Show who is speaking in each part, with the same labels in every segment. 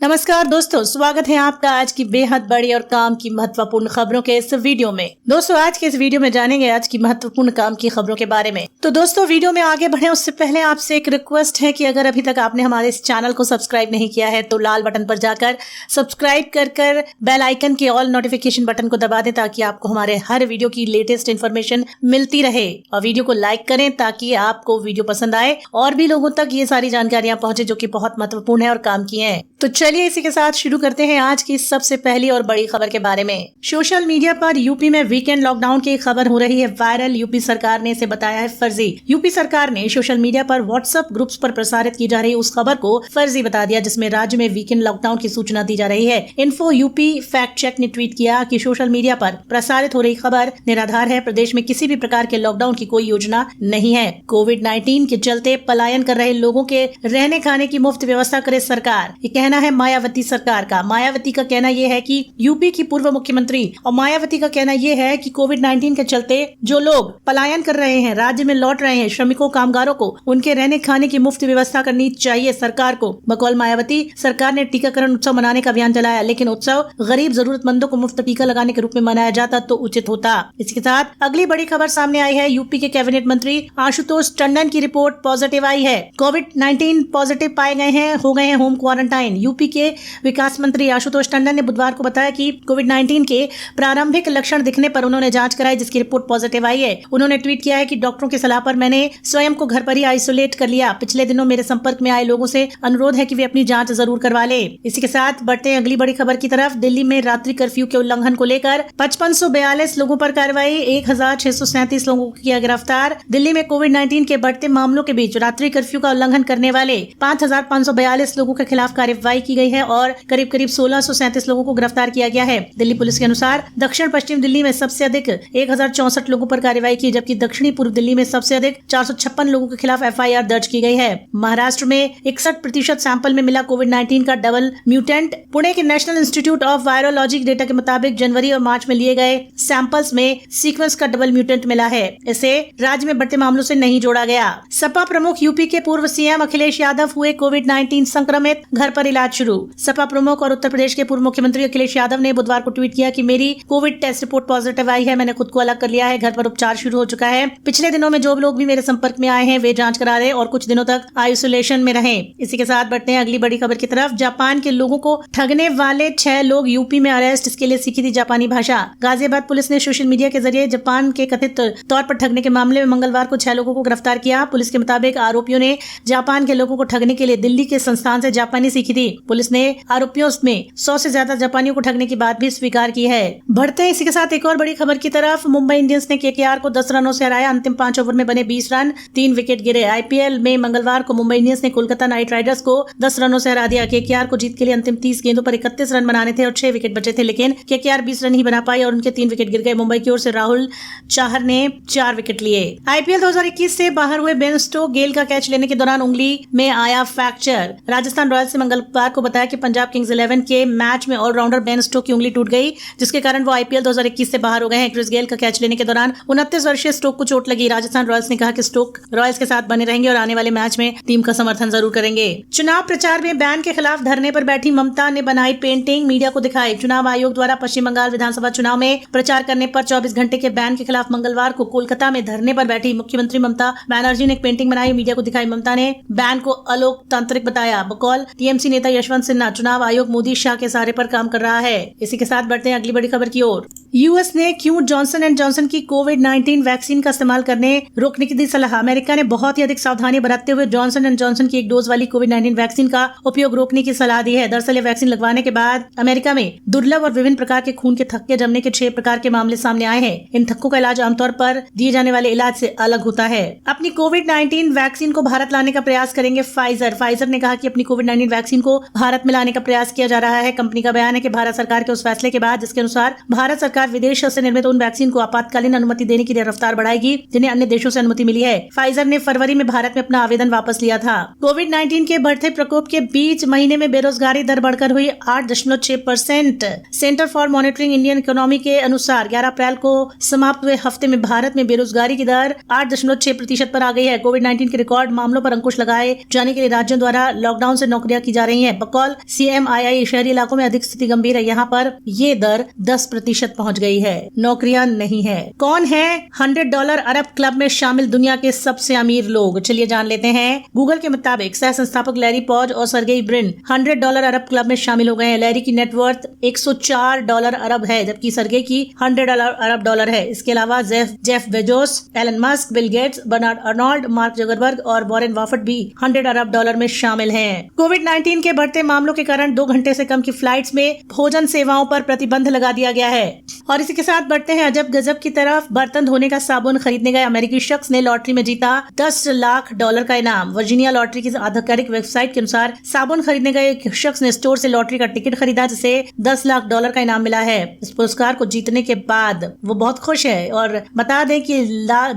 Speaker 1: नमस्कार दोस्तों, स्वागत है आपका आज की बेहद बड़ी और काम की महत्वपूर्ण खबरों के इस वीडियो में। दोस्तों, आज के इस वीडियो में जानेंगे आज की महत्वपूर्ण काम की खबरों के बारे में। तो दोस्तों, वीडियो में आगे बढ़े उससे पहले आपसे एक रिक्वेस्ट है कि अगर अभी तक आपने हमारे इस चैनल को सब्सक्राइब नहीं किया है तो लाल बटन पर जाकर सब्सक्राइब कर बेल आइकन के ऑल नोटिफिकेशन बटन को दबा दें ताकि आपको हमारे हर वीडियो की लेटेस्ट इन्फॉर्मेशन मिलती रहे। और वीडियो को लाइक करें ताकि आपको वीडियो पसंद आए और भी लोगों तक ये सारी जानकारियां पहुंचे जो कि बहुत महत्वपूर्ण है और काम की है। तो चलिए इसी के साथ शुरू करते हैं आज की सबसे पहली और बड़ी खबर के बारे में। सोशल मीडिया पर यूपी में वीकेंड लॉकडाउन की खबर हो रही है वायरल। यूपी सरकार ने इसे बताया है फर्जी। यूपी सरकार ने सोशल मीडिया पर व्हाट्सएप ग्रुप्स पर प्रसारित की जा रही उस खबर को फर्जी बता दिया जिसमें राज्य में वीकेंड लॉकडाउन की सूचना दी जा रही है। इन्फो यूपी फैक्ट चेक ने ट्वीट किया कि सोशल मीडिया पर प्रसारित हो रही खबर निराधार है। प्रदेश में किसी भी प्रकार के लॉकडाउन की कोई योजना नहीं है। कोविड-19 के चलते पलायन कर रहे लोगों के रहने खाने की मुफ्त व्यवस्था करे सरकार, ये कहना है मायावती सरकार का। मायावती का कहना यह है कि यूपी की पूर्व मुख्यमंत्री और मायावती का कहना यह है कि कोविड-19 के चलते जो लोग पलायन कर रहे हैं, राज्य में लौट रहे हैं, श्रमिकों कामगारों को उनके रहने खाने की मुफ्त व्यवस्था करनी चाहिए सरकार को। बकौल मायावती, सरकार ने टीकाकरण उत्सव मनाने का अभियान चलाया, लेकिन उत्सव गरीब जरूरतमंदों को मुफ्त टीका लगाने के रूप में मनाया जाता तो उचित होता। इसके साथ अगली बड़ी खबर सामने आई है। यूपी के कैबिनेट मंत्री आशुतोष टंडन की रिपोर्ट पॉजिटिव आई है। कोविड-19 पॉजिटिव पाए गए हैं, हो गए हैं होम क्वारंटाइन। यूपी के विकास मंत्री आशुतोष टंडन ने बुधवार को बताया कि कोविड-19 के प्रारंभिक लक्षण दिखने पर उन्होंने जांच कराई जिसकी रिपोर्ट पॉजिटिव आई है। उन्होंने ट्वीट किया है कि डॉक्टरों की सलाह पर मैंने स्वयं को घर पर ही आइसोलेट कर लिया। पिछले दिनों मेरे संपर्क में आए लोगों से अनुरोध है कि वे अपनी जांच जरूर करवा ले। इसी के साथ बढ़ते हैं अगली बड़ी खबर की तरफ। दिल्ली में रात्रि कर्फ्यू के उल्लंघन को लेकर 5542 लोगों पर कार्रवाई, 1637 लोगों को किया गिरफ्तार। दिल्ली में कोविड-19 के बढ़ते मामलों के बीच रात्रि कर्फ्यू का उल्लंघन करने वाले 5542 लोगों के खिलाफ कार्रवाई की गई है और करीब 1637 लोगों को गिरफ्तार किया गया है। दिल्ली पुलिस के अनुसार दक्षिण पश्चिम दिल्ली में सबसे अधिक 1064 लोगों पर कार्रवाई की, जबकि दक्षिणी पूर्व दिल्ली में सबसे अधिक 456 लोगों के खिलाफ एफआईआर दर्ज की गई है। महाराष्ट्र में 61% सैंपल में मिला कोविड-19 का डबल म्यूटेंट। पुणे के national institute of virology data के मुताबिक जनवरी और मार्च में लिए गए सैंपल्स में सीक्वेंस का डबल म्यूटेंट मिला है। इसे राज्य में बढ़ते मामलों से नहीं जोड़ा गया। सपा प्रमुख यूपी के पूर्व सीएम अखिलेश यादव हुए कोविड-19 संक्रमित, घर पर इलाज शुरू। सपा प्रमुख और उत्तर प्रदेश के पूर्व मुख्यमंत्री अखिलेश यादव ने बुधवार को ट्वीट किया कि मेरी कोविड टेस्ट रिपोर्ट पॉजिटिव आई है, मैंने खुद को अलग कर लिया है, घर पर उपचार शुरू हो चुका है। पिछले दिनों में जो लोग भी मेरे संपर्क में आए हैं वे जांच करा रहे और कुछ दिनों तक आइसोलेशन में रहें। इसी के साथ बढ़ते हैं अगली बड़ी खबर की तरफ। जापान के लोगों को ठगने वाले 6 लोग यूपी में अरेस्ट, इसके लिए सीखी थी जापानी भाषा। गाजियाबाद पुलिस ने सोशल मीडिया के जरिए जापान के कथित तौर पर ठगने के मामले में मंगलवार को 6 लोगों को गिरफ्तार किया। पुलिस के मुताबिक आरोपियों ने जापान के लोगों को ठगने के लिए दिल्ली के संस्थान से जापानी सीखी थी। पुलिस ने आरोपियों में 100 से ज्यादा जापानियों को ठगने की बात भी स्वीकार की है। बढ़ते हैं इसी के साथ एक और बड़ी खबर की तरफ। मुंबई इंडियंस ने केकेआर को 10 रनों से हराया। अंतिम 5 ओवर में बने 20 रन, 3 विकेट गिरे। आईपीएल में मंगलवार को मुंबई इंडियंस ने कोलकाता नाइट राइडर्स को 10 रनों से हरा दिया। केकेआर को जीत के लिए अंतिम 30 गेंदों पर 31 रन बनाने थे और 6 विकेट बचे थे, लेकिन केकेआर 20 रन ही बना पाई और उनके 3 विकेट गिर गए। मुंबई की ओर से राहुल चाहर ने 4 विकेट लिए। आईपीएल 2021 से बाहर हुए बेन स्टोक्स गेल का कैच लेने के दौरान उंगली में आया फ्रैक्चर। राजस्थान रॉयल्स ने मंगलवार को बताया कि पंजाब किंग्स 11 के मैच में ऑलराउंडर बेन स्टोक्स की उंगली टूट गई, जिसके कारण वो आईपीएल 2021 से बाहर हो गए हैं। क्रिस गेल का कैच लेने के दौरान 29 वर्षीय स्टोक्स को चोट लगी। राजस्थान रॉयल्स ने कहा कि स्टोक्स रॉयल्स के साथ बने रहेंगे और आने वाले मैच में टीम का समर्थन जरूर करेंगे। चुनाव प्रचार में बैन के खिलाफ धरने पर बैठी ममता ने बनाई पेंटिंग, मीडिया को दिखाई। चुनाव आयोग द्वारा पश्चिम बंगाल विधानसभा चुनाव में प्रचार करने पर 24 घंटे के बैन के खिलाफ मंगलवार को कोलकाता में धरने पर बैठी मुख्यमंत्री ममता बनर्जी ने एक पेंटिंग बनाई, मीडिया को दिखाई। ममता ने बैन को अलोकतांत्रिक बताया। बकौल टीएमसी नेता यशवंत सिन्हा, चुनाव आयोग मोदी शाह के सहारे पर काम कर रहा है। इसी के साथ बढ़ते हैं अगली बड़ी खबर की ओर। यूएस ने क्यों जॉनसन एंड जॉनसन की कोविड-19 वैक्सीन का इस्तेमाल करने रोकने की दी सलाह। अमेरिका ने बहुत ही अधिक सावधानी बरतते हुए जॉनसन एंड जॉनसन की 1 डोज वाली कोविड-19 वैक्सीन का उपयोग रोकने की सलाह दी है। दरअसल ये वैक्सीन लगवाने के बाद अमेरिका में दुर्लभ और विभिन्न प्रकार के खून के थक्के जमने के 6 प्रकार के मामले सामने आए हैं। इन थक्कों का इलाज आमतौर पर दिए जाने वाले इलाज से अलग होता है। अपनी कोविड-19 वैक्सीन को भारत लाने का प्रयास करेंगे फाइजर ने कहा कि अपनी कोविड-19 वैक्सीन को भारत में लाने का प्रयास किया जा रहा है। कंपनी का बयान है कि भारत सरकार के उस फैसले के बाद जिसके अनुसार भारत सरकार सरकार विदेश से निर्मित उन वैक्सीन को आपातकालीन अनुमति देने की रफ्तार बढ़ाएगी जिन्हें अन्य देशों से अनुमति मिली है। फाइजर ने फरवरी में भारत में अपना आवेदन वापस लिया था। कोविड-19 के बढ़ते प्रकोप के बीच महीने में बेरोजगारी दर बढ़कर हुई 8.6%। Centre for monitoring Indian economy के अनुसार 11 अप्रैल को समाप्त हुए हफ्ते में भारत में बेरोजगारी की दर 8.6% पर आ गई है। कोविड-19 के रिकॉर्ड मामलों पर अंकुश लगाए जाने के लिए राज्यों द्वारा लॉकडाउन से नौकरियां की जा रही हैं। बकौल CMII शहरी इलाकों में अधिक स्थिति गंभीर है। यहाँ पर ये दर 10% पहुंच गई है। नौकरियां नहीं है। कौन है $100 अरब क्लब में शामिल दुनिया के सबसे अमीर लोग? चलिए जान लेते हैं। गूगल के मुताबिक सह संस्थापक लैरी पॉज और सर्गेई ब्रिन $100 अरब क्लब में शामिल हो गए हैं। लैरी की नेटवर्थ $104 अरब है, जबकि सर्गेई की $100 अरब है। इसके अलावा Jeff Bezos, Elon Musk, Bill Gates, Bernard Arnault, Mark Zuckerberg और वॉरेन बफेट भी $100 अरब में शामिल हैं। कोविड-19 के बढ़ते मामलों के कारण 2 घंटे से कम की फ्लाइट्स में भोजन सेवाओं पर प्रतिबंध लगा दिया गया है। और इसी के साथ बढ़ते हैं अजब गजब की तरफ। बर्तन धोने का साबुन खरीदने गए अमेरिकी शख्स ने लॉटरी में जीता $10 लाख का इनाम। वर्जीनिया लॉटरी की आधिकारिक वेबसाइट के अनुसार साबुन खरीदने गए एक शख्स ने स्टोर से लॉटरी का टिकट खरीदा, जिसे $10 लाख का इनाम मिला है। इस पुरस्कार को जीतने के बाद वो बहुत खुश है और बता दें कि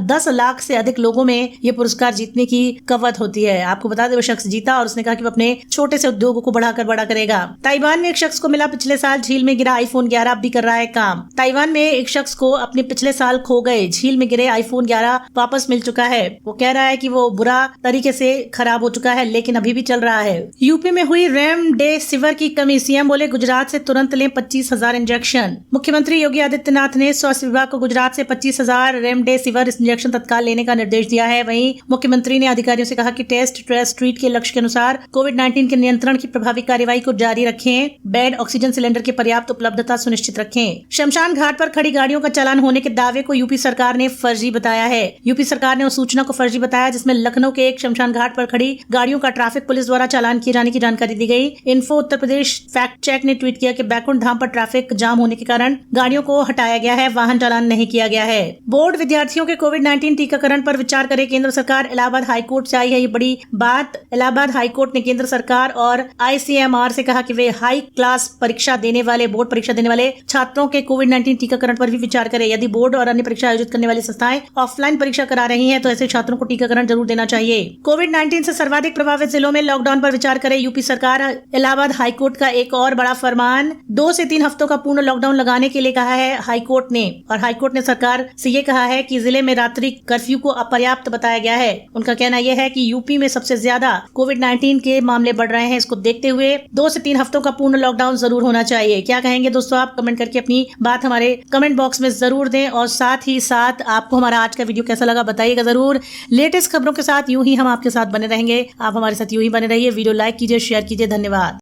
Speaker 1: 10 लाख से अधिक लोगों में ये पुरस्कार जीतने की कवत होती है। आपको बता दें वो शख्स जीता और उसने कहा कि वो अपने छोटे से उद्योगों को बढ़ाकर बड़ा करेगा। ताइवान में एक शख्स को मिला पिछले साल झील में गिरा iPhone 11 अब भी कर रहा है काम। ताइवान में एक शख्स को अपने पिछले साल खो गए झील में गिरे iPhone 11 वापस मिल चुका है। वो कह रहा है कि वो बुरा तरीके से खराब हो चुका है लेकिन अभी भी चल रहा है। यूपी में हुई रेमडेसिविर की कमी। सीएम बोले गुजरात से तुरंत लें 25,000 इंजेक्शन। मुख्यमंत्री योगी आदित्यनाथ ने स्वास्थ्य विभाग को गुजरात से 25,000 रेमडेसिविर इंजेक्शन तत्काल लेने का निर्देश दिया है। वहीं मुख्यमंत्री ने अधिकारियों से कहा कि टेस्ट ट्रेस ट्रीट के लक्ष्य के अनुसार कोविड-19 के नियंत्रण की प्रभावी कार्यवाही को जारी रखें। बेड, ऑक्सीजन सिलेंडर की पर्याप्त उपलब्धता सुनिश्चित रखें। शमशान घाट पर खड़ी गाड़ियों का चालान होने के दावे को यूपी सरकार ने फर्जी बताया है। यूपी सरकार ने उस सूचना को फर्जी बताया जिसमें लखनऊ के एक शमशान घाट पर खड़ी गाड़ियों का ट्रैफिक पुलिस द्वारा चालान किए जाने की जानकारी दी गई। Info Uttar Pradesh fact check ने ट्वीट किया कि बैकुंठ धाम पर ट्रैफिक जाम होने के कारण गाड़ियों को हटाया गया है, वाहन चालान नहीं किया गया है। बोर्ड विद्यार्थियों के कोविड-19 टीकाकरण पर विचार करे केंद्र सरकार। इलाहाबाद हाईकोर्ट से आई है ये बड़ी बात। इलाहाबाद हाईकोर्ट ने केंद्र सरकार और ICMR से कहा कि वे हाई क्लास परीक्षा देने वाले बोर्ड परीक्षा देने वाले छात्रों के कोविड-19 टीकाकरण पर भी विचार करें। यदि बोर्ड और अन्य परीक्षा आयोजित करने वाली संस्थाएं ऑफलाइन परीक्षा करा रही हैं तो ऐसे छात्रों को टीकाकरण जरूर देना चाहिए। कोविड-19 से सर्वाधिक प्रभावित जिलों में लॉकडाउन पर विचार करे यूपी सरकार। इलाहाबाद हाईकोर्ट का एक और बड़ा फरमान। 2 से 3 हफ्तों का पूर्ण लॉकडाउन लगाने के लिए कहा है हाईकोर्ट ने। और हाईकोर्ट ने सरकार से ये कहा है कि जिले में रात्रि कर्फ्यू को अपर्याप्त बताया गया है। उनका कहना यह है कि यूपी में सबसे ज्यादा कोविड-19 के मामले बढ़ रहे हैं। इसको देखते हुए 2 से 3 हफ्तों का पूर्ण लॉकडाउन जरूर होना चाहिए। क्या कहेंगे दोस्तों आप? कमेंट करके अपनी बात हमारे कमेंट बॉक्स में जरूर दें और साथ ही साथ आपको हमारा आज का वीडियो कैसा लगा बताइएगा जरूर। लेटेस्ट खबरों के साथ यूं ही हम आपके साथ बने रहेंगे। आप हमारे साथ यूं ही बने रहिए। वीडियो लाइक कीजिए, शेयर कीजिए। धन्यवाद।